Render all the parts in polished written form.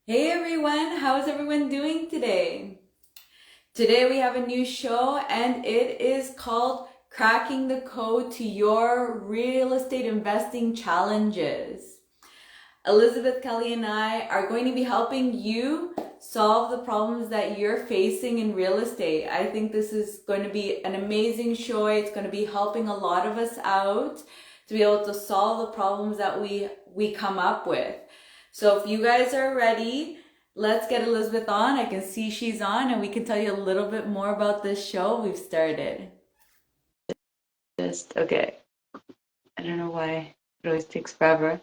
Hey everyone, how's everyone doing today? Today we have a new show and it is called Cracking the Code to Your Real Estate Investing Challenges. Elizabeth Kelly and I are going to be helping you solve the problems that you're facing in real estate. I think this is going to be an amazing show. It's going to be helping a lot of us out to be able to solve the problems that we come up with. So if you guys are ready, let's get Elizabeth on. I can see she's on and we can tell you a little bit more about this show we've started. Just okay. I don't know why it always takes forever.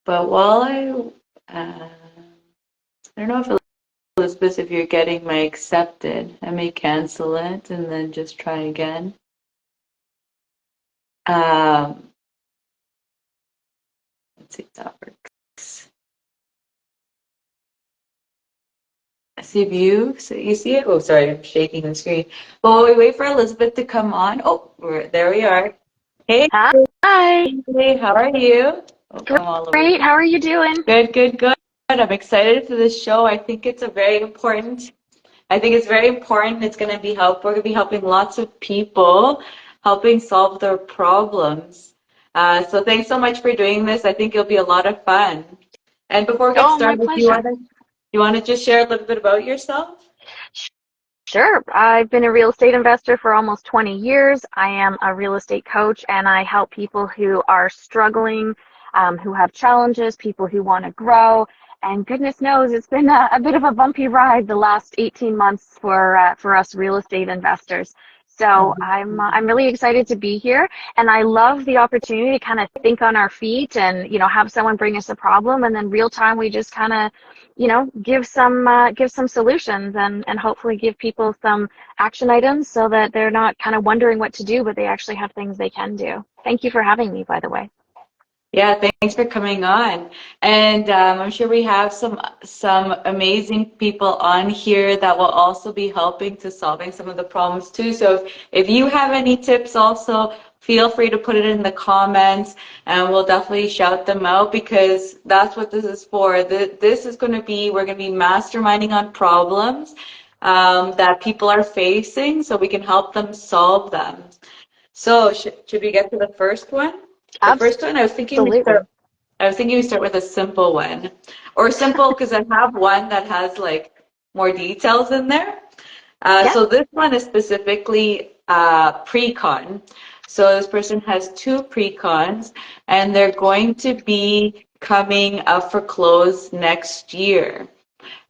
But I don't know if Elizabeth, if you're getting my accepted, I may cancel it and then just try again. Um, let's see if that works. See view. So you see it? Oh, sorry, I'm shaking the screen. Well, we wait for Elizabeth to come on. Oh, there we are. Hey, Hi. hey, how are you? Oh, I'm all over. Great. How are you doing? Good, good, good. I'm excited for this show. I think it's very important. It's going to be help. We're going to be helping lots of people, helping solve their problems. So thanks so much for doing this. I think it'll be a lot of fun. And before we get Oh, my started, do you pleasure. want to just share a little bit about yourself? Sure. I've been a real estate investor for almost 20 years. I am a real estate coach and I help people who are struggling, who have challenges, people who want to grow. And goodness knows it's been a bit of a bumpy ride the last 18 months for us real estate investors. So I'm really excited to be here, and I love the opportunity to kind of think on our feet and have someone bring us a problem, and then real time we just kind of give some solutions and hopefully give people some action items so that they're not kind of wondering what to do, but they actually have things they can do. Thank you for having me, by the way. Yeah, thanks for coming on. And I'm sure we have some amazing people on here that will also be helping to solving some of the problems too. So if you have any tips also, feel free to put it in the comments and we'll definitely shout them out because that's what this is for. This is going to be, we're going to be masterminding on problems that people are facing so we can help them solve them. So should we get to the first one? The first one, Absolutely. I was thinking we start with a simple one, or simple because I have one that has like more details in there. Yeah. So this one is specifically pre-con. So this person has two pre-cons, and they're going to be coming up for close next year.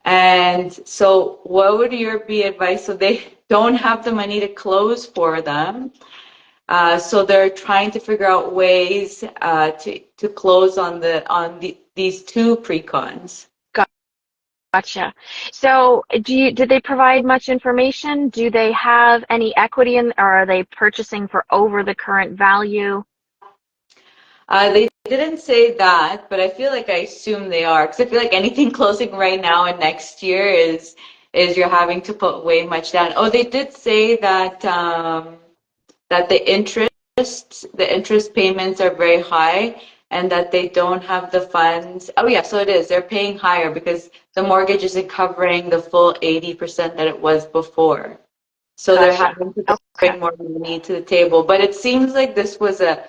And so, what would your be advice? So they don't have the money to close for them. So they're trying to figure out ways to close on these two pre-cons. Gotcha. So did they provide much information? Do they have any equity in, or are they purchasing for over the current value? They didn't say that, but I feel like I assume they are because I feel like anything closing right now and next year is you're having to put way much down. Oh, they did say that that the interest payments are very high and that they don't have the funds. Oh yeah, so it is. They're paying higher because the mortgage isn't covering the full 80% that it was before. So they're Gotcha. having to Okay. bring more money to the table. But it seems like this was a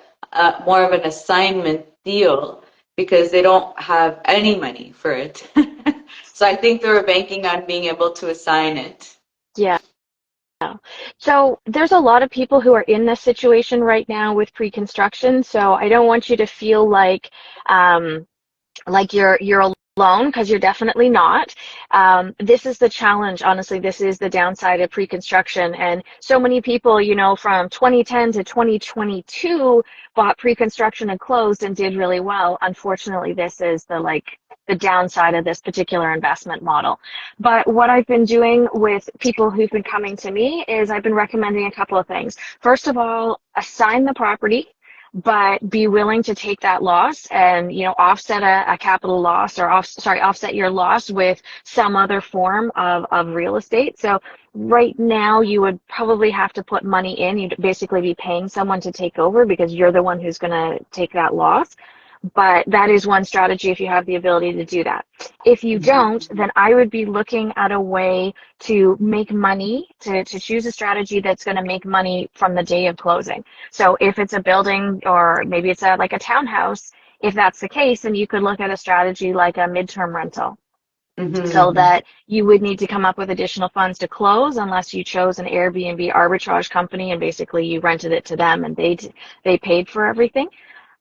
more of an assignment deal because they don't have any money for it. So I think they were banking on being able to assign it. Yeah. So there's a lot of people who are in this situation right now with pre-construction. So I don't want you to feel um, like you're alone, because you're definitely not. This is the challenge. Honestly, this is the downside of pre-construction. And so many people, from 2010 to 2022 bought pre-construction and closed and did really well. Unfortunately, this is the downside of this particular investment model. But what I've been doing with people who've been coming to me is I've been recommending a couple of things. First of all, assign the property, but be willing to take that loss and offset a capital loss, or offset your loss with some other form of real estate. So right now you would probably have to put money in. You'd basically be paying someone to take over because you're the one who's going to take that loss. But that is one strategy if you have the ability to do that. If you don't, then I would be looking at a way to make money, to choose a strategy that's going to make money from the day of closing. So if it's a building, or maybe it's like a townhouse, if that's the case, then you could look at a strategy like a midterm rental, so Mm-hmm. that you would need to come up with additional funds to close unless you chose an Airbnb arbitrage company and basically you rented it to them and they paid for everything.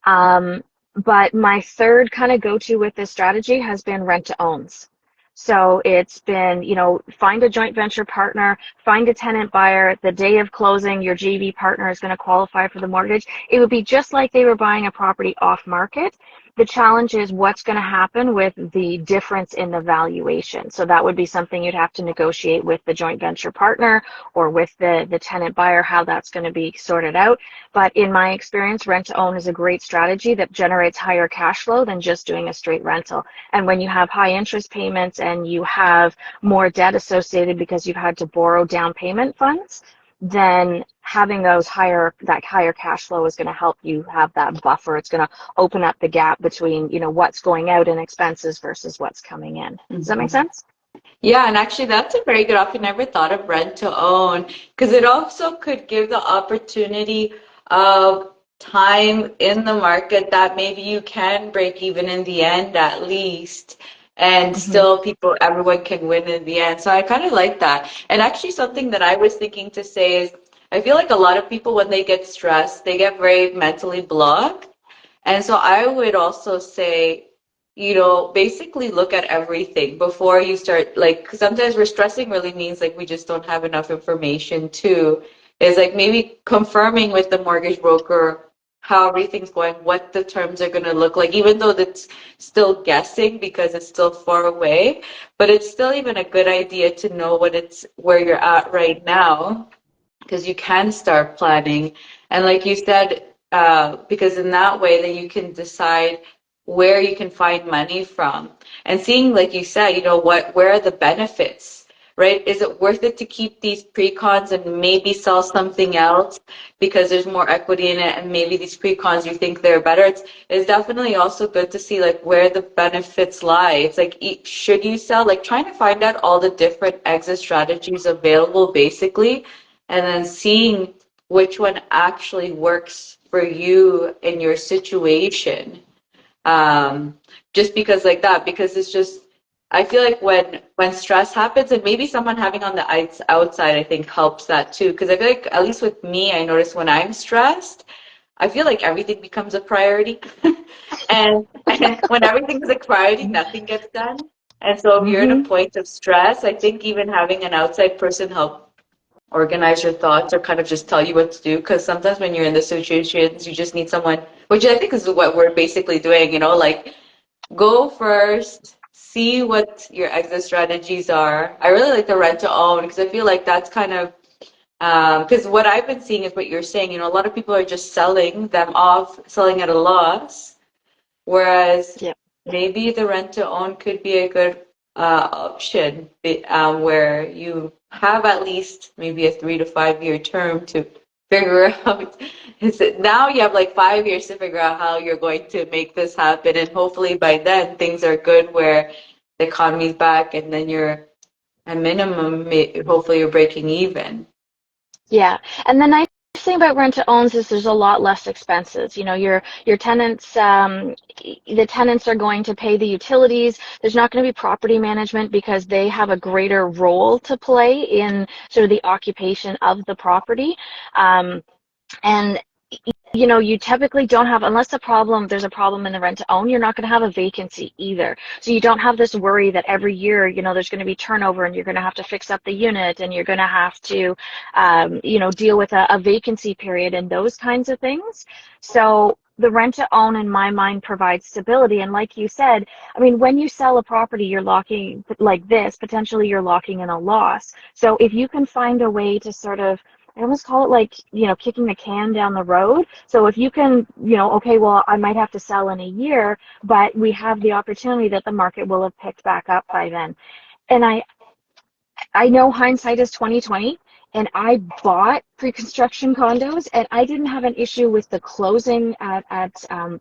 Um, but my third kind of go-to with this strategy has been rent to owns. So it's been, find a joint venture partner, find a tenant buyer. The day of closing, your JV partner is going to qualify for the mortgage. It would be just like they were buying a property off market. The challenge is what's going to happen with the difference in the valuation. So that would be something you'd have to negotiate with the joint venture partner or with the tenant buyer, how that's going to be sorted out. But in my experience, rent to own is a great strategy that generates higher cash flow than just doing a straight rental. And when you have high interest payments and you have more debt associated because you've had to borrow down payment funds, then having that higher cash flow is going to help you have that buffer. It's going to open up the gap between, what's going out in expenses versus what's coming in. Does that make Mm-hmm. sense? Yeah, and actually that's a very good option. Never thought of rent to own because it also could give the opportunity of time in the market that maybe you can break even in the end at least, and Mm-hmm. still everyone can win in the end. So I kind of like that. And actually something that I was thinking to say is I feel like a lot of people when they get stressed, they get very mentally blocked. And so I would also say, basically look at everything before you start, like, 'cause sometimes we're stressing really means like we just don't have enough information too. Is like maybe confirming with the mortgage broker how everything's going, what the terms are going to look like, even though that's still guessing because it's still far away, but it's still even a good idea to know where you're at right now because you can start planning. And like you said, because in that way, then you can decide where you can find money from. And seeing, like you said, where are the benefits, right? Is it worth it to keep these pre-cons and maybe sell something else because there's more equity in it and maybe these pre-cons you think they're better? It's definitely also good to see like where the benefits lie. It's like, should you sell? Like trying to find out all the different exit strategies available basically, and then seeing which one actually works for you in your situation. Um, just because like that, because it's just, I feel like when stress happens, and maybe someone having on the outside, I think helps that too. Because I feel like at least with me, I notice when I'm stressed, I feel like everything becomes a priority, and when everything is a priority, nothing gets done. And so if you're in a Mm-hmm. point of stress, I think even having an outside person help organize your thoughts or kind of just tell you what to do. Because sometimes when you're in the situations, you just need someone, which I think is what we're basically doing, like go first, see what your exit strategies are. I really like the rent to own because I feel like that's kind of, because what I've been seeing is what you're saying, a lot of people are just selling them off, selling at a loss. Whereas Yeah. maybe the rent to own could be a good option where you have at least maybe a 3 to 5 year term to figure out. Now you have like 5 years to figure out how you're going to make this happen. And hopefully by then things are good where the economy's back and then you're at minimum, hopefully you're breaking even. Yeah, and the nice thing about rent to owns is there's a lot less expenses. Your tenants, the tenants are going to pay the utilities. There's not going to be property management because they have a greater role to play in sort of the occupation of the property. And you typically don't have, unless there's a problem in the rent to own, you're not going to have a vacancy either. So you don't have this worry that every year, there's going to be turnover and you're going to have to fix up the unit and you're going to have to, deal with a vacancy period and those kinds of things. So the rent to own, in my mind, provides stability. And like you said, I mean, when you sell a property, you're locking, like this, potentially you're locking in a loss. So if you can find a way to sort of, I almost call it like, kicking the can down the road. So if you can, okay, well, I might have to sell in a year, but we have the opportunity that the market will have picked back up by then. And I know hindsight is 2020, and I bought pre-construction condos, and I didn't have an issue with the closing at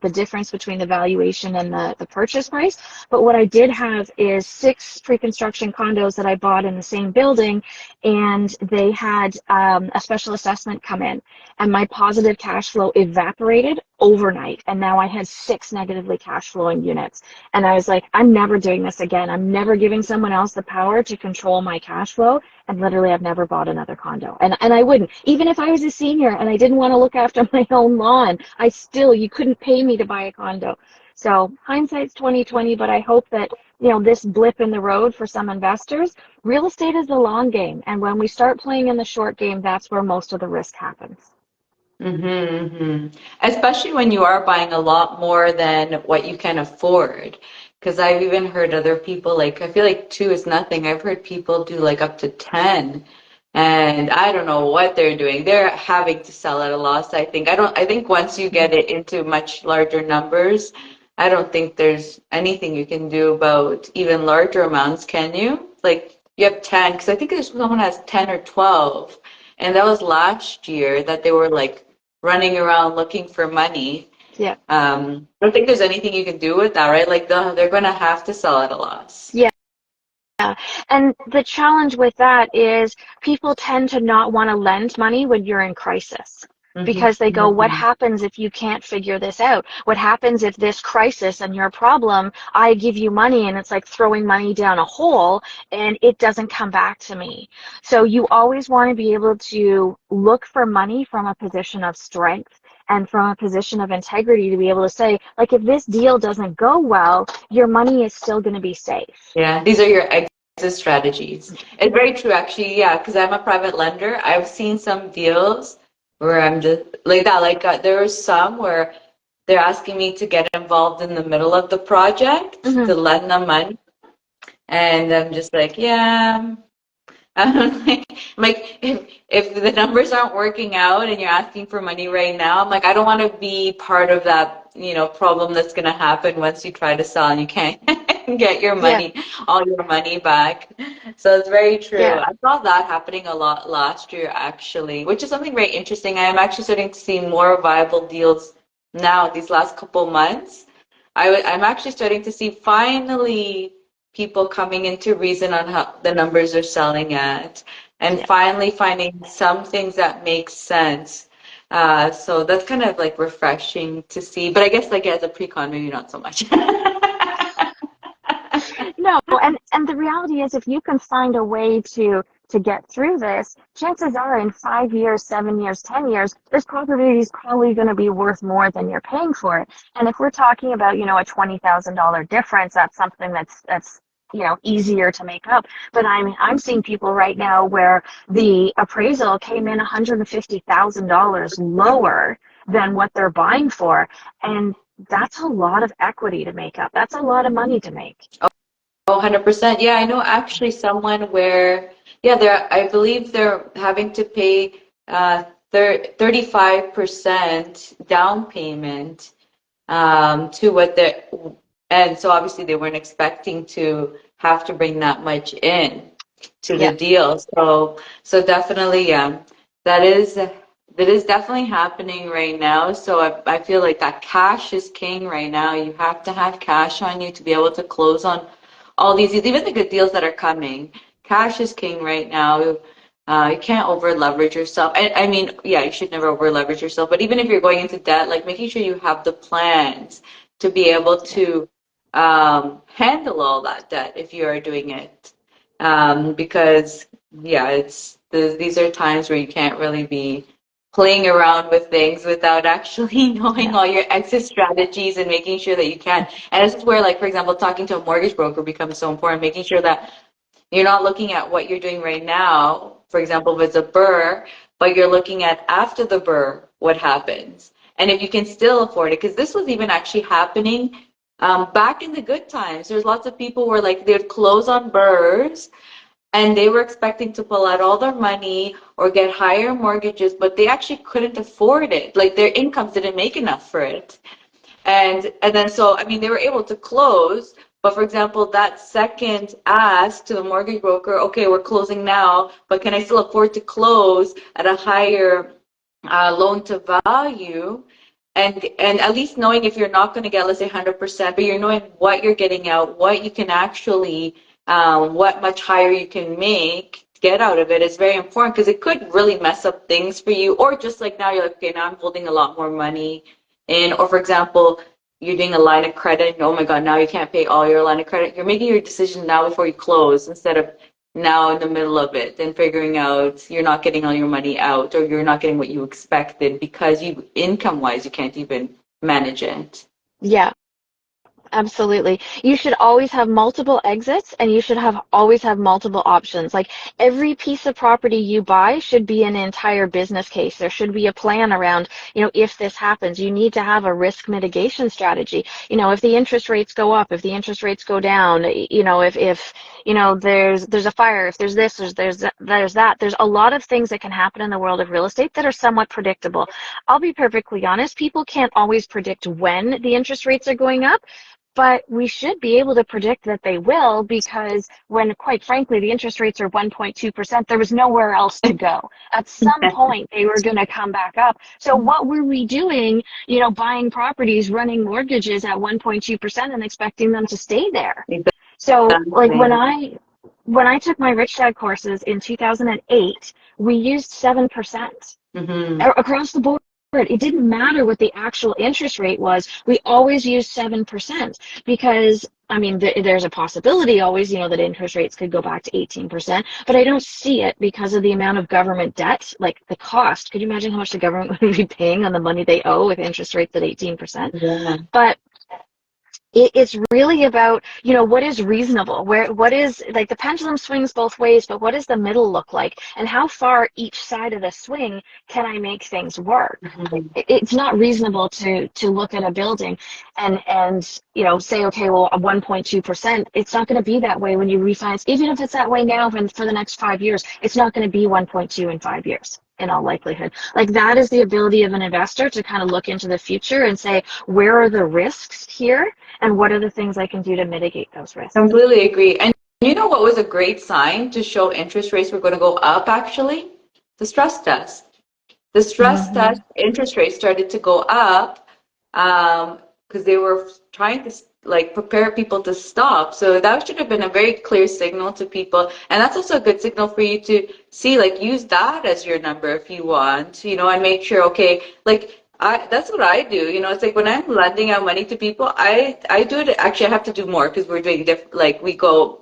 the difference between the valuation and the purchase price. But what I did have is 6 pre-construction condos that I bought in the same building, and they had a special assessment come in, and my positive cash flow evaporated overnight, and now I had 6 negatively cash flowing units. And I was like, I'm never doing this again. I'm never giving someone else the power to control my cash flow. And literally, I've never bought another condo. And I wouldn't. Even if I was a senior and I didn't want to look after my own lawn, you couldn't pay me to buy a condo. So hindsight's 2020, but I hope that, this blip in the road for some investors, real estate is the long game. And when we start playing in the short game, that's where most of the risk happens. Especially when you are buying a lot more than what you can afford. Because I've even heard other people, like, I feel like 2 is nothing. I've heard people do like up to 10. And I don't know what they're doing. They're having to sell at a loss, I think. I think once you get it into much larger numbers, I don't think there's anything you can do about even larger amounts, can you? Like, you have 10, because I think there's someone has 10 or 12. And that was last year that they were like running around looking for money. Yeah. I don't think there's anything you can do with that, right? Like they're going to have to sell at a loss. Yeah. And the challenge with that is people tend to not want to lend money when you're in crisis. Because they go, what happens if you can't figure this out? What happens if this crisis and your problem, I give you money and it's like throwing money down a hole and it doesn't come back to me. So you always want to be able to look for money from a position of strength and from a position of integrity to be able to say, like, if this deal doesn't go well, your money is still going to be safe. Yeah, these are your exit strategies. It's very true, actually. Yeah, because I'm a private lender. I've seen some deals where I'm just like that. Like there were some where they're asking me to get involved in the middle of the project to lend them money. And I'm just like, yeah. I'm like if the numbers aren't working out and you're asking for money right now, I'm like, I don't want to be part of that, problem that's going to happen once you try to sell and you can't get your money, all your money back. So it's very true. Yeah. I saw that happening a lot last year, actually, which is something very interesting. I am actually starting to see more viable deals now these last couple months. I'm actually starting to see finally people coming into reason on how the numbers are selling at, and finally finding some things that make sense. So that's kind of like refreshing to see. But I guess like as a pre-con, maybe not so much. No, and the reality is if you can find a way to get through this, chances are in 5 years, 7 years, 10 years, this property is probably going to be worth more than you're paying for it. And if we're talking about, a $20,000 difference, that's something that's easier to make up. But I'm seeing people right now where the appraisal came in $150,000 lower than what they're buying for. And that's a lot of equity to make up. That's a lot of money to make. Oh, 100%. Yeah, I know actually someone where, I believe they're having to pay 35% down payment to what they're, and so obviously they weren't expecting to have to bring that much in to the deal. So definitely, that is definitely happening right now. So I feel like that cash is king right now. You have to have cash on you to be able to close on all these, even the good deals that are coming. Cash is king right now. You can't over leverage yourself. I mean, yeah, you should never over leverage yourself. But even if you're going into debt, like making sure you have the plans to be able to handle all that debt if you are doing it. Because these are times where you can't really be playing around with things without actually knowing all your exit strategies and making sure that you can. And this is where, like, for example, talking to a mortgage broker becomes so important, making sure that you're not looking at what you're doing right now, for example, if it's a BRRRR, but you're looking at after the BRRRR, what happens. And if you can still afford it, because this was even actually happening back in the good times. There's lots of people where like they'd close on BRRRRs and they were expecting to pull out all their money or get higher mortgages, but they actually couldn't afford it. Like their incomes didn't make enough for it. And then so, I mean, they were able to close, But for example, that second ask to the mortgage broker, okay, we're closing now, but can I still afford to close at a higher loan to value? And at least knowing if you're not going to get, let's say, 100%, but you're knowing what you're getting out, what you can actually, what much higher you can get out of it is very important because it could really mess up things for you. Or just like now, you're like, okay, now I'm holding a lot more money in. Or for example, you're doing a line of credit, and oh my God, now you can't pay all your line of credit. You're making your decision now before you close instead of now in the middle of it and figuring out you're not getting all your money out or you're not getting what you expected because you income wise you can't even manage it. Yeah. Absolutely. You should always have multiple exits and you should always have multiple options. Like every piece of property you buy should be an entire business case. There should be a plan around, if this happens, you need to have a risk mitigation strategy. If the interest rates go up, if the interest rates go down, if there's a fire, if there's this, there's that. There's a lot of things that can happen in the world of real estate that are somewhat predictable. I'll be perfectly honest, people can't always predict when the interest rates are going up. But we should be able to predict that they will because when, quite frankly, the interest rates are 1.2%, there was nowhere else to go. At some point, they were going to come back up. So what were we doing, buying properties, running mortgages at 1.2% and expecting them to stay there? So like when I took my Rich Dad courses in 2008, we used 7% across the board. It didn't matter what the actual interest rate was. We always used 7% because, there's a possibility always, that interest rates could go back to 18%, but I don't see it because of the amount of government debt, like the cost. Could you imagine how much the government would be paying on the money they owe with interest rates at 18%? Yeah. But it's really about, what is reasonable, what is, like, the pendulum swings both ways, but what does the middle look like? And how far each side of the swing can I make things work? It's not reasonable to look at a building and say, okay, well, 1.2%, it's not going to be that way when you refinance. Even if it's that way now and for the next 5 years, it's not going to be 1.2 in 5 years. In all likelihood. Like that is the ability of an investor to kind of look into the future and say, where are the risks here and what are the things I can do to mitigate those risks? Completely agree. And you know what was a great sign to show interest rates were going to go up actually? The stress test. The stress test interest rates started to go up because they were trying to like prepare people to stop. So that should have been a very clear signal to people. And that's also a good signal for you to see, like use that as your number if you want, and make sure, okay, like that's what I do. It's like when I'm lending out money to people, I do it. Actually, I have to do more because we're doing different, like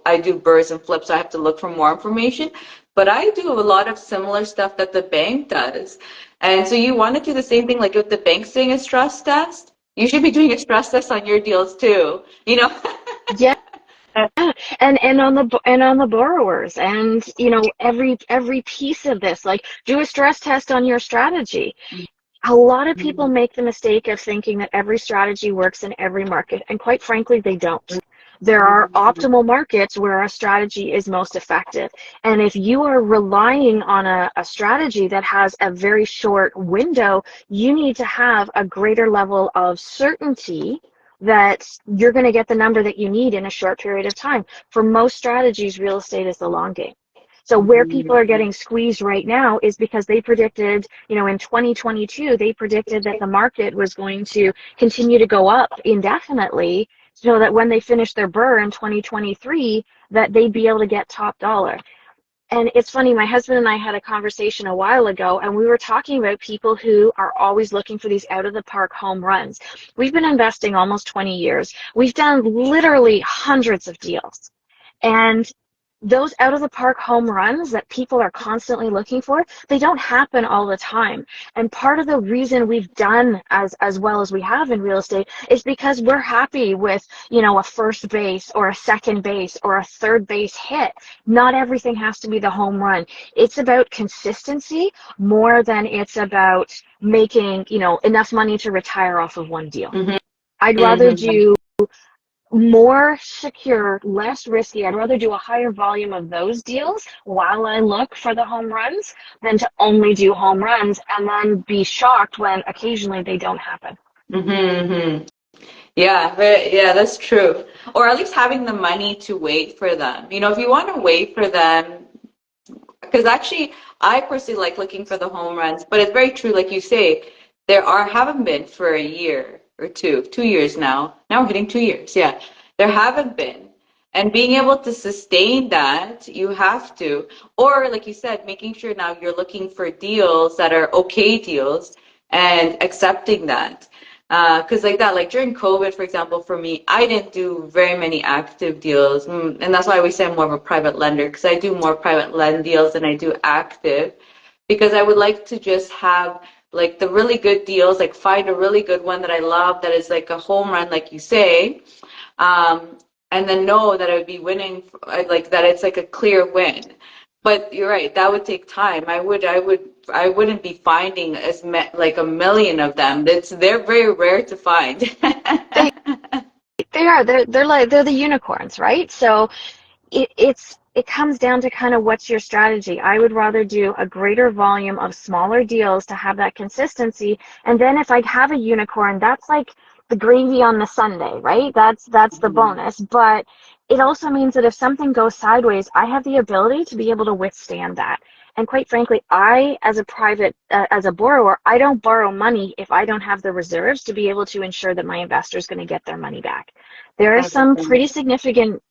I do burrs and flips. So I have to look for more information. But I do a lot of similar stuff that the bank does. And so you want to do the same thing, like if the bank's doing a stress test, you should be doing a stress test on your deals too, Yeah. And on the borrowers and every piece of this, like do a stress test on your strategy. A lot of people make the mistake of thinking that every strategy works in every market, and quite frankly, they don't. There are optimal markets where a strategy is most effective. And if you are relying on a strategy that has a very short window, you need to have a greater level of certainty that you're going to get the number that you need in a short period of time. For most strategies, real estate is the long game. So where people are getting squeezed right now is because they predicted, in 2022, they predicted that the market was going to continue to go up indefinitely so that when they finish their burr in 2023, that they'd be able to get top dollar. And it's funny, my husband and I had a conversation a while ago, and we were talking about people who are always looking for these out-of-the-park home runs. We've been investing almost 20 years. We've done literally hundreds of deals. And those out of the park home runs that people are constantly looking for, they don't happen all the time. And part of the reason we've done as well as we have in real estate is because we're happy with, a first base or a second base or a third base hit. Not everything has to be the home run. It's about consistency more than it's about making, enough money to retire off of one deal. I'd rather do more secure, less risky. I'd rather do a higher volume of those deals while I look for the home runs than to only do home runs and then be shocked when occasionally they don't happen. Yeah, yeah, that's true. Or at least having the money to wait for them. You know, if you want to wait for them, because actually I personally like looking for the home runs, but it's very true, like you say, there are haven't been for a year or two, 2 years now. Now we're hitting 2 years. Yeah, there haven't been. And being able to sustain that, you have to. Or like you said, making sure now you're looking for deals that are okay deals and accepting that. Because like that, like during COVID, for example, for me, I didn't do very many active deals. And that's why I always say I'm more of a private lender, because I do more private lend deals than I do active, because I would like to just have like the really good deals, like find a really good one that I love that is like a home run, like you say, um, and then know that I would be winning, like that it's like a clear win. But you're right, that would take time. I wouldn't be finding like a million of them. They're very rare to find. They they are. They're the unicorns, right? So it comes down to kind of what's your strategy. I would rather do a greater volume of smaller deals to have that consistency. And then if I have a unicorn, that's like the gravy on the sundae, right? That's the Mhm. bonus. But it also means that if something goes sideways, I have the ability to be able to withstand that. And quite frankly, as a borrower, I don't borrow money if I don't have the reserves to be able to ensure that my investor is going to get their money back. There are some 100%. pretty significant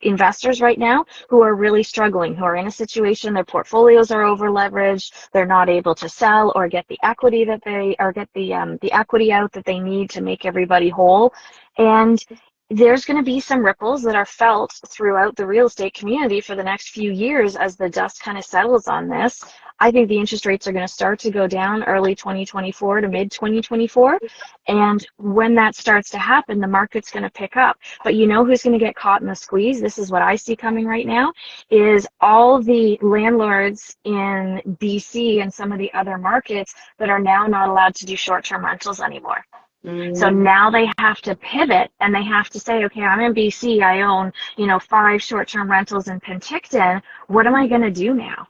investors right now who are really struggling, who are in a situation their portfolios are over leveraged, they're not able to sell or get the equity that they or get the equity out that they need to make everybody whole. And there's going to be some ripples that are felt throughout the real estate community for the next few years as the dust kind of settles on this. I think the interest rates are going to start to go down early 2024 to mid 2024. And when that starts to happen, the market's going to pick up. But you know who's going to get caught in the squeeze? This is what I see coming right now, is all the landlords in BC and some of the other markets that are now not allowed to do short-term rentals anymore. So Mm-hmm. now they have to pivot and they have to say, okay, I'm in BC. I own, 5 short-term rentals in Penticton. What am I going to do now?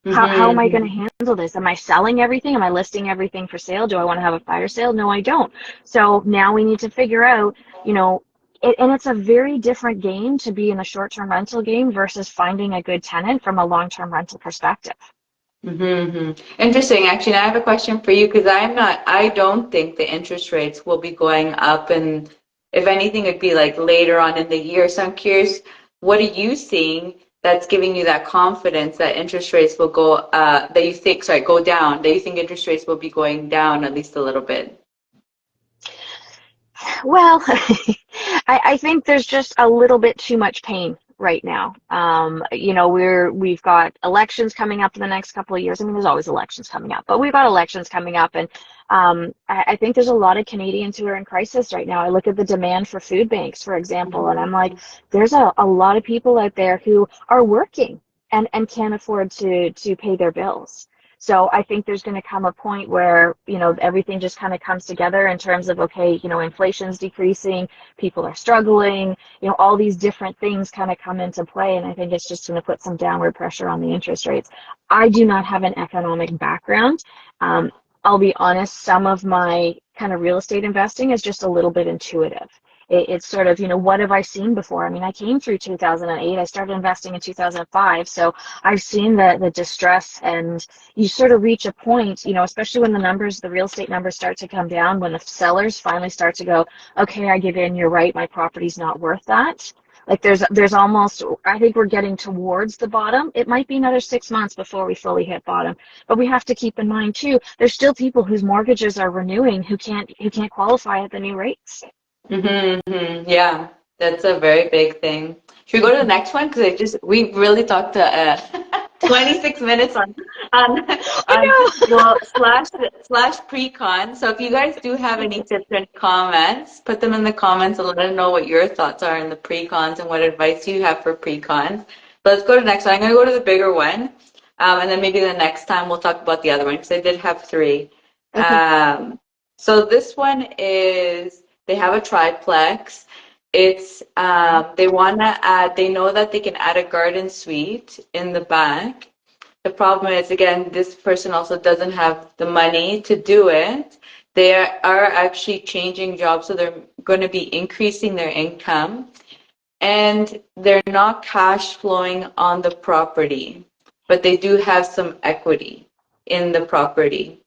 How am I going Mm-hmm. to handle this? Am I selling everything? Am I listing everything for sale? Do I want to have a fire sale? No, I don't. So now we need to figure out, and it's a very different game to be in the short-term rental game versus finding a good tenant from a long-term rental perspective. Mm-hmm. Interesting. Actually, I have a question for you, because I don't think the interest rates will be going up. And if anything, it'd be like later on in the year. So I'm curious, what are you seeing that's giving you that confidence that interest rates will go down, that you think interest rates will be going down at least a little bit? Well, I think there's just a little bit too much pain right now. We've got elections coming up in the next couple of years. I mean, there's always elections coming up, but we've got elections coming up, and I think there's a lot of Canadians who are in crisis right now. I look at the demand for food banks, for example, and I'm like, there's a lot of people out there who are working and can't afford to pay their bills. So I think there's going to come a point where, everything just kind of comes together in terms of, okay, inflation's decreasing, people are struggling, all these different things kind of come into play. And I think it's just going to put some downward pressure on the interest rates. I do not have an economic background. Um, I'll be honest, some of my kind of real estate investing is just a little bit intuitive. It's sort of, what have I seen before? I mean, I came through 2008. I started investing in 2005. So I've seen the distress, and you sort of reach a point, especially when the real estate numbers start to come down, when the sellers finally start to go, okay, I give in, you're right, my property's not worth that. Like there's almost, I think we're getting towards the bottom. It might be another 6 months before we fully hit bottom, but we have to keep in mind too, there's still people whose mortgages are renewing who can't qualify at the new rates. Mm-hmm. Yeah, that's a very big thing. Should we go to the next one? Because we really talked to 26 minutes on I on know. well slash pre-con. So if you guys do have any tips and comments, put them in the comments and let us know what your thoughts are in the pre-cons and what advice you have for pre-cons. But let's go to the next one. I'm gonna go to the bigger one, and then maybe the next time we'll talk about the other one, because I did have three. Okay. So this one is, they have a triplex. It's they know that they can add a garden suite in the back. The problem is, again, this person also doesn't have the money to do it. they are actually changing jobs, so they're going to be increasing their income, and they're not cash flowing on the property, but they do have some equity in the property.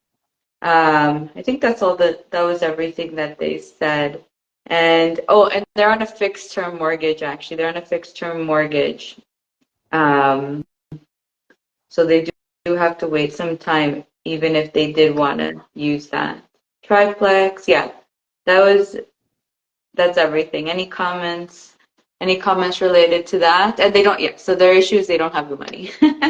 I think that's all that was everything that they said. And oh, and they're on a fixed term mortgage actually. They're on a fixed term mortgage. Um, so they do have to wait some time, even if they did want to use that. Triplex, yeah. That was that's everything. Any comments? Any comments related to that? And they don't, yeah, so their issue is they don't have the money. And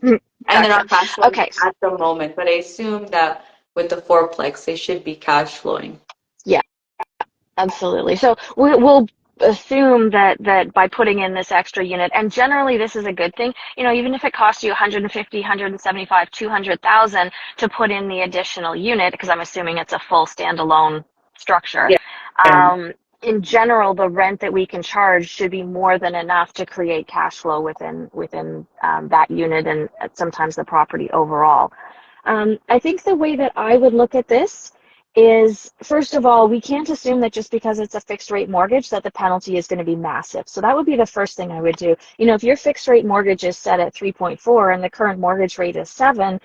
they're Gotcha. not cash flowing Okay. at the moment, but I assume that with the fourplex, they should be cash flowing. Yeah. Absolutely. So we'll assume that by putting in this extra unit, and generally this is a good thing, even if it costs you 150, 175, 200,000 to put in the additional unit, because I'm assuming it's a full standalone structure. Yeah. In general, the rent that we can charge should be more than enough to create cash flow within that unit and sometimes the property overall. I think the way that I would look at this is, first of all, we can't assume that just because it's a fixed rate mortgage that the penalty is going to be massive. So that would be the first thing I would do. If your fixed rate mortgage is set at 3.4 and the current mortgage rate is 7,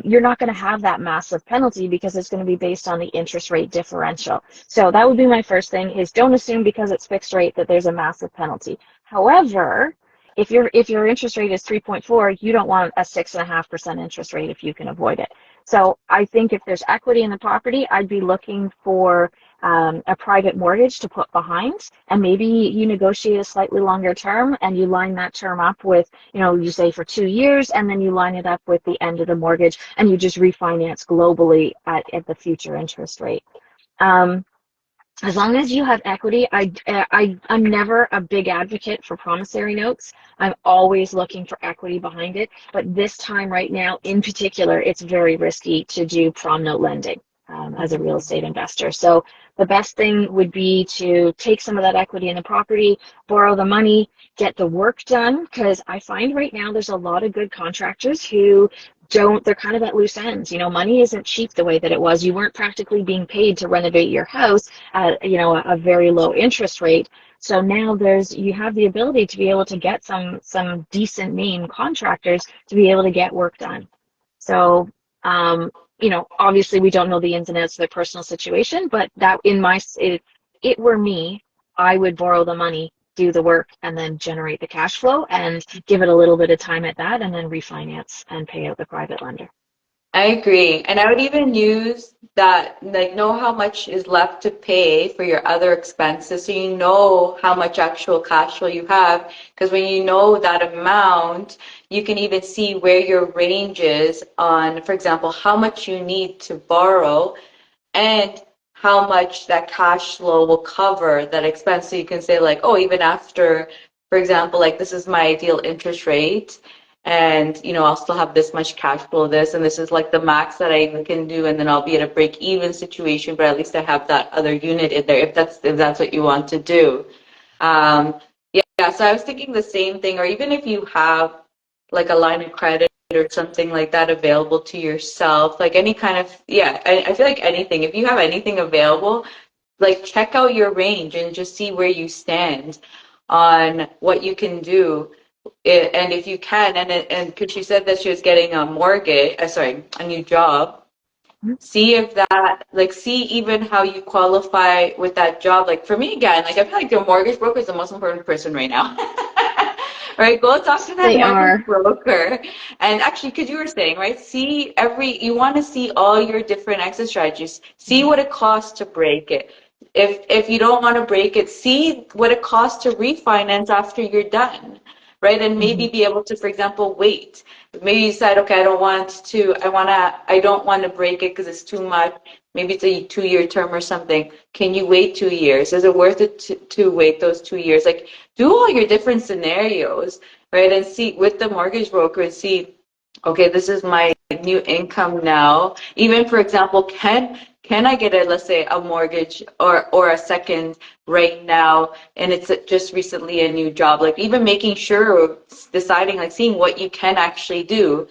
you're not going to have that massive penalty because it's going to be based on the interest rate differential. So that would be my first thing, is don't assume because it's fixed rate that there's a massive penalty. However, if your interest rate is 3.4, you don't want a 6.5% interest rate if you can avoid it. So I think if there's equity in the property, I'd be looking for a private mortgage to put behind, and maybe you negotiate a slightly longer term and you line that term up with, you say for 2 years, and then you line it up with the end of the mortgage and you just refinance globally at the future interest rate. As long as you have equity, I'm never a big advocate for promissory notes. I'm always looking for equity behind it. But this time right now, in particular, it's very risky to do prom note lending as a real estate investor. So the best thing would be to take some of that equity in the property, borrow the money, get the work done, because I find right now there's a lot of good contractors who they're kind of at loose ends. Money isn't cheap the way that it was. You weren't practically being paid to renovate your house at, a very low interest rate. So now you have the ability to be able to get some decent name contractors to be able to get work done. So, obviously we don't know the ins and outs of their personal situation, but that if it were me, I would borrow the money, do the work, and then generate the cash flow and give it a little bit of time at that, and then refinance and pay out the private lender. I agree. And I would even use that, like, know how much is left to pay for your other expenses so you know how much actual cash flow you have. Because when you know that amount, you can even see where your range is on, for example, how much you need to borrow and how much that cash flow will cover that expense. So you can say like, oh, even after, for example, like this is my ideal interest rate, and I'll still have this much cash flow, this, and this is like the max that I can do, and then I'll be at a break even situation, but at least I have that other unit in there if that's what you want to do. Yeah, so I was thinking the same thing, or even if you have like a line of credit or something like that available to yourself, like any kind of, yeah, I feel like anything, if you have anything available, like check out your range and just see where you stand on what you can do. And if you can, and because she said that she was getting a mortgage, sorry, a new job, see if that, like, see even how you qualify with that job. Like for me, again, like I feel like your mortgage broker is the most important person right now. Right, go talk to that They mortgage are. broker. And actually, because you were saying, right, you want to see all your different exit strategies, see what it costs to break it. If you don't want to break it, see what it costs to refinance after you're done, right? And maybe be able to, for example, wait. Maybe you decide, okay, I don't want to break it because it's too much. Maybe it's a 2-year term or something. Can you wait 2 years? Is it worth it to wait those 2 years? Like, do all your different scenarios, right? And see with the mortgage broker and see, okay, this is my new income now. Even for example, can I get let's say a mortgage or a second right now, and it's just recently a new job, like even making sure, deciding, like seeing what you can actually do.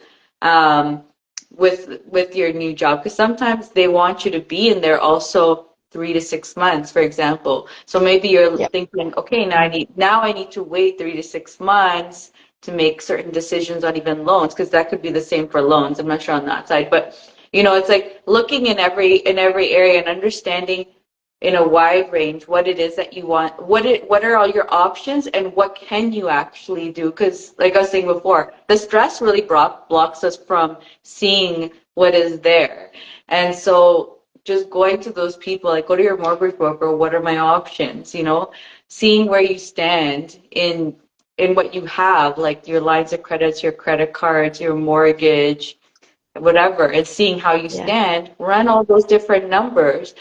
with your new job, because sometimes they want you to be in there also 3 to 6 months, for example. So maybe you're Yep. thinking, okay, now I need to wait 3 to 6 months to make certain decisions on even loans, because that could be the same for loans. I'm not sure on that side, but it's like looking in every area and understanding in a wide range what it is that you want, what are all your options, and what can you actually do. Because like I was saying before, the stress really blocks us from seeing what is there. And so just going to those people, like go to your mortgage broker, what are my options, seeing where you stand in what you have, like your lines of credits, your credit cards, your mortgage, whatever, and seeing how you Yeah. stand, run all those different numbers,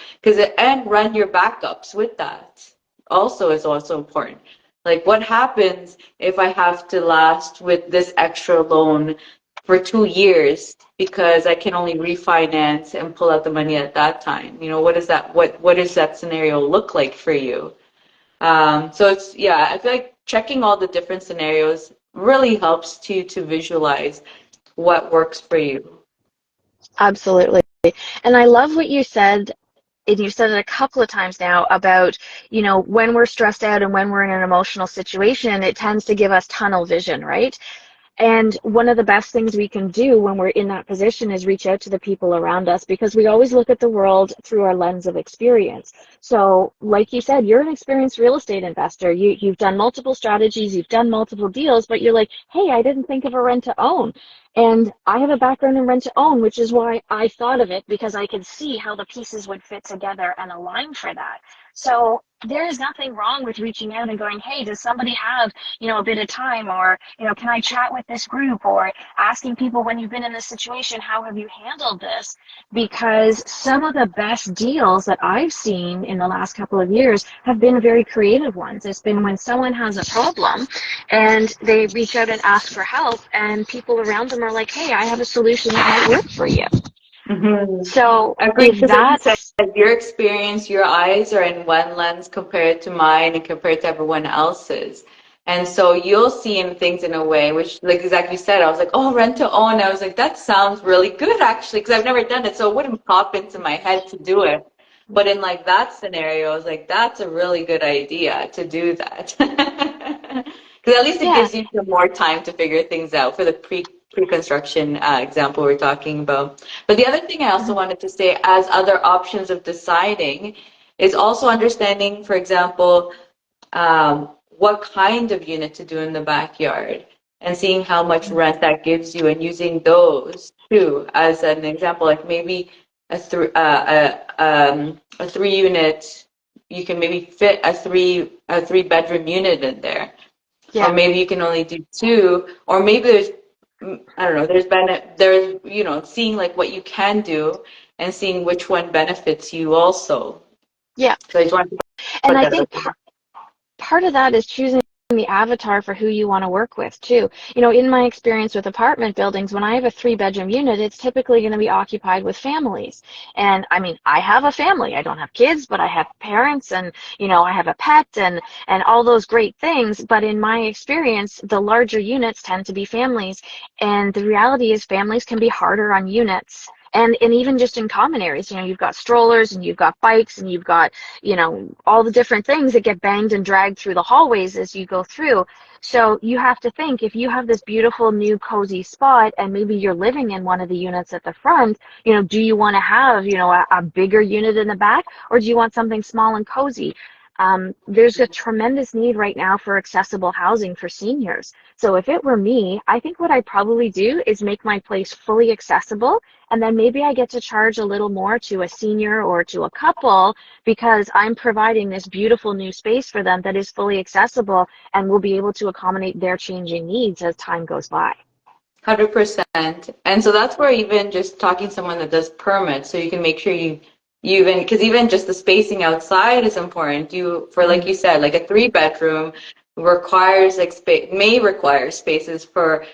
and run your backups with that also is also important. Like, what happens if I have to last with this extra loan for 2 years because I can only refinance and pull out the money at that time? What does that scenario look like for you? So it's, yeah, I feel like checking all the different scenarios really helps to visualize what works for you. Absolutely. And I love what you said, and you've said it a couple of times now about, when we're stressed out and when we're in an emotional situation, it tends to give us tunnel vision, right? And one of the best things we can do when we're in that position is reach out to the people around us, because we always look at the world through our lens of experience. So, like you said, you're an experienced real estate investor. You've done multiple strategies, you've done multiple deals, but you're like, hey, I didn't think of a rent to own. And I have a background in rent to own, which is why I thought of it, because I could see how the pieces would fit together and align for that. So there is nothing wrong with reaching out and going, hey, does somebody have a bit of time, or can I chat with this group, or asking people, when you've been in this situation, how have you handled this? Because some of the best deals that I've seen in the last couple of years have been very creative ones. It's been when someone has a problem and they reach out and ask for help, and people around them are like, hey, I have a solution that might work for you. Mm-hmm. So Agreed, if because like you said, that's your experience, your eyes are in one lens compared to mine and compared to everyone else's. And so you'll see in things in a way, which, like exactly you said, I was like, oh, rent to own. I was like, that sounds really good, actually, because I've never done it. So it wouldn't pop into my head to do it. But in like that scenario, I was like, that's a really good idea to do that. Because at least it yeah. gives you some more time to figure things out for the pre-construction example we're talking about. But the other thing I also wanted to say, as other options of deciding, is also understanding, for example, what kind of unit to do in the backyard, and seeing how much rent that gives you, and using those too as an example. Like maybe a 3 unit, you can maybe fit a three bedroom unit in there, or Yeah. maybe you can only do two, or maybe I don't know, seeing like what you can do and seeing which one benefits you also. Yeah. So I just wanted to And put I that think out there. part of that is choosing the avatar for who you want to work with too. In my experience with apartment buildings, when I have a 3 bedroom unit, it's typically going to be occupied with families. And I mean, I have a family. I don't have kids, but I have parents, and I have a pet, and all those great things. But in my experience, the larger units tend to be families. And the reality is families can be harder on units. And even just in common areas, you've got strollers, and you've got bikes, and you've got all the different things that get banged and dragged through the hallways as you go through. So you have to think, if you have this beautiful new cozy spot and maybe you're living in one of the units at the front, do you want to have, a bigger unit in the back, or do you want something small and cozy? There's a tremendous need right now for accessible housing for seniors. So if it were me, I think what I'd probably do is make my place fully accessible, and then maybe I get to charge a little more to a senior or to a couple, because I'm providing this beautiful new space for them that is fully accessible and will be able to accommodate their changing needs as time goes by. 100%. And so that's where even just talking to someone that does permits, so you can make sure you even, because even just the spacing outside is important. For like Mm-hmm. you said, like a 3 bedroom requires like may require spaces for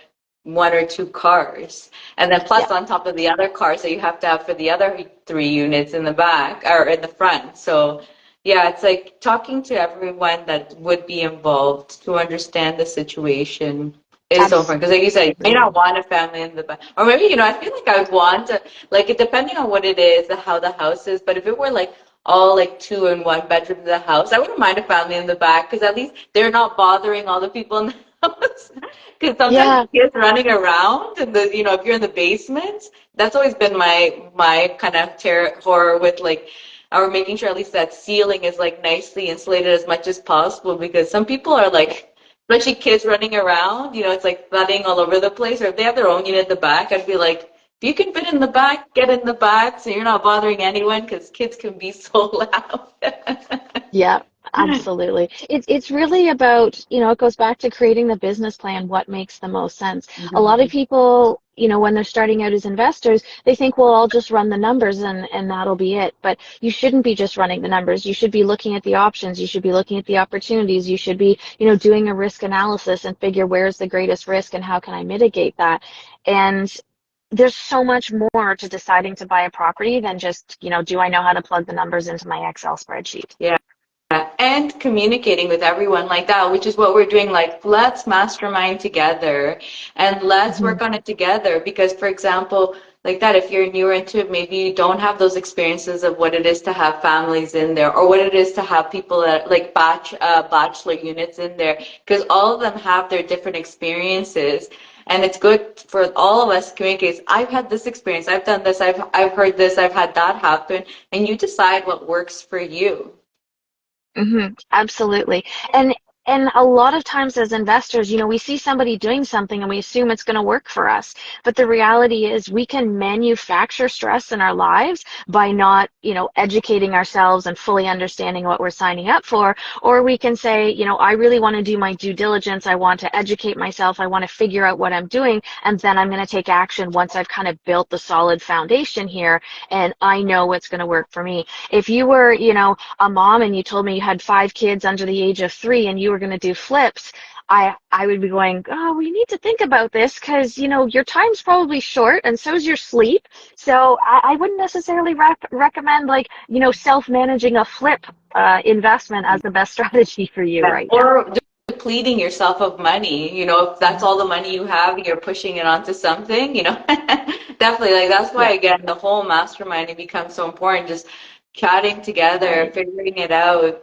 1 or 2 cars, and then Yeah. plus on top of the other cars that you have to have for the other 3 units in the back or in the front. So yeah, it's like talking to everyone that would be involved to understand the situation. is so important because, like you said, you may not Absolutely. want a family in the back, or maybe I feel like I would want to, like it depending on what it is, how the house is. But if it were like all like two and one bedroom in the house, I wouldn't mind a family in the back because at least they're not bothering all the people in the house. Because sometimes Yeah. kids running around and if you're in the basement, that's always been my kind of terror horror with like. Or making sure at least that ceiling is like nicely insulated as much as possible because some people are like especially kids running around, it's like flooding all over the place. Or if they have their own unit in the back, I'd be like, if you can fit in the back, get in the back so you're not bothering anyone because kids can be so loud. Yeah, absolutely. It's really about, it goes back to creating the business plan, what makes the most sense. A lot of people, when they're starting out as investors, they think, well, I'll just run the numbers and that'll be it. But you shouldn't be just running the numbers. You should be looking at the options. You should be looking at the opportunities. You should be, doing a risk analysis and figure where's the greatest risk and how can I mitigate that. And there's so much more to deciding to buy a property than just, do I know how to plug the numbers into my Excel spreadsheet? Yeah. And communicating with everyone like that, which is what we're doing. Like, let's mastermind together and let's Hmm. work on it together. Because, for example, like that, if you're newer into it, maybe you don't have those experiences of what it is to have families in there or what it is to have people that like bachelor units in there. Because all of them have their different experiences. And it's good for all of us to communicate. I've had this experience. I've done this. I've heard this. I've had that happen. And you decide what works for you. Absolutely. And a lot of times as investors, we see somebody doing something and we assume it's going to work for us. But the reality is we can manufacture stress in our lives by not, educating ourselves and fully understanding what we're signing up for. Or we can say, I really want to do my due diligence. I want to educate myself. I want to figure out what I'm doing. And then I'm going to take action once I've kind of built the solid foundation here and I know what's going to work for me. If you were, a mom and you told me you had 5 kids under the age of 3 and you were going to do flips, I would be going, oh, we need to think about this because, your time's probably short and so is your sleep. So I wouldn't necessarily recommend like, self-managing a flip investment as the best strategy for you Yeah. right now. Or depleting yourself of money, if that's all the money you have, you're pushing it onto something, definitely like that's why Yeah. again the whole masterminding becomes so important, just chatting together, Right. figuring it out,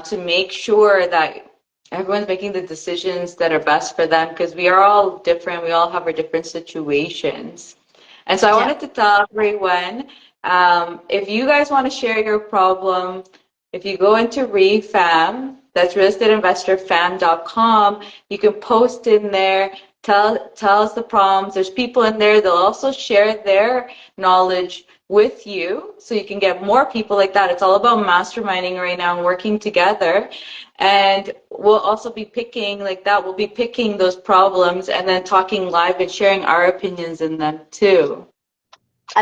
to make sure that everyone's making the decisions that are best for them because we are all different, we all have our different situations. And so I Yeah. wanted to tell everyone, if you guys want to share your problem, if you go into REFAM, that's realestateinvestorfam.com, you can post in there, tell us the problems. There's people in there, they'll also share their knowledge with you so you can get more people like that. It's all about masterminding right now and working together. And we'll also be picking like that, we'll be picking those problems and then talking live and sharing our opinions in them too. I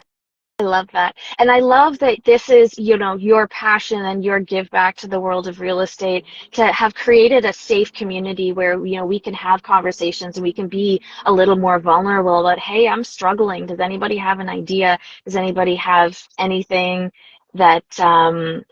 love that. And I love that this is, your passion and your give back to the world of real estate to have created a safe community where, we can have conversations and we can be a little more vulnerable about, hey, I'm struggling. Does anybody have an idea? Does anybody have anything that can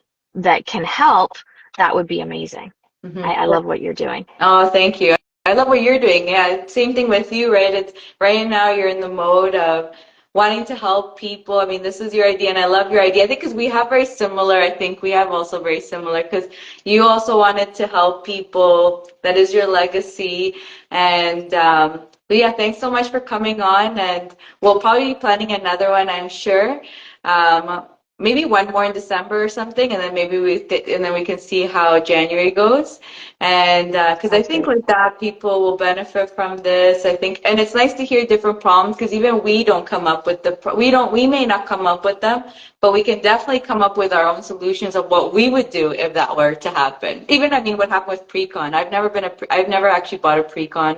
help? That would be amazing. I Mhm. love what you're doing. Oh, thank you. I love what you're doing. Yeah, same thing with you, right? It's right now you're in the mode of wanting to help people. I mean, this is your idea, and I love your idea. I think because we have very similar, I think we have also very similar because you also wanted to help people. That is your legacy. And but yeah, thanks so much for coming on. And we'll probably be planning another one, I'm sure. Um, Maybe one more in December or something, and then and then we can see how January goes. And because I Sounds think great. like that, people will benefit from this. I think, and it's nice to hear different problems because even we don't come up with we may not come up with them, but we can definitely come up with our own solutions of what we would do if that were to happen. Even, I mean, what happened with pre-con. I've never actually bought a pre-con.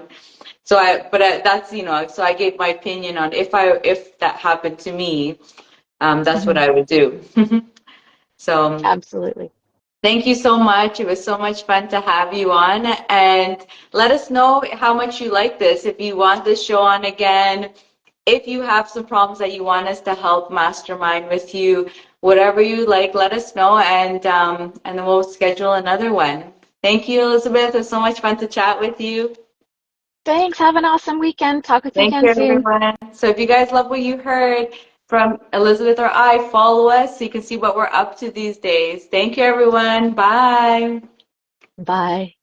That's, so I gave my opinion on if that happened to me, that's what Hmm. I would do. So Absolutely. thank you so much. It was so much fun to have you on. And let us know how much you like this. If you want this show on again, if you have some problems that you want us to help mastermind with you, whatever you like, let us know and then we'll schedule another one. Thank you, Elizabeth. It was so much fun to chat with you. Thanks. Have an awesome weekend. Talk with you Thank you, again soon. everyone. So if you guys love what you heard from Elizabeth or I, follow us so you can see what we're up to these days. Thank you, everyone. Bye. Bye.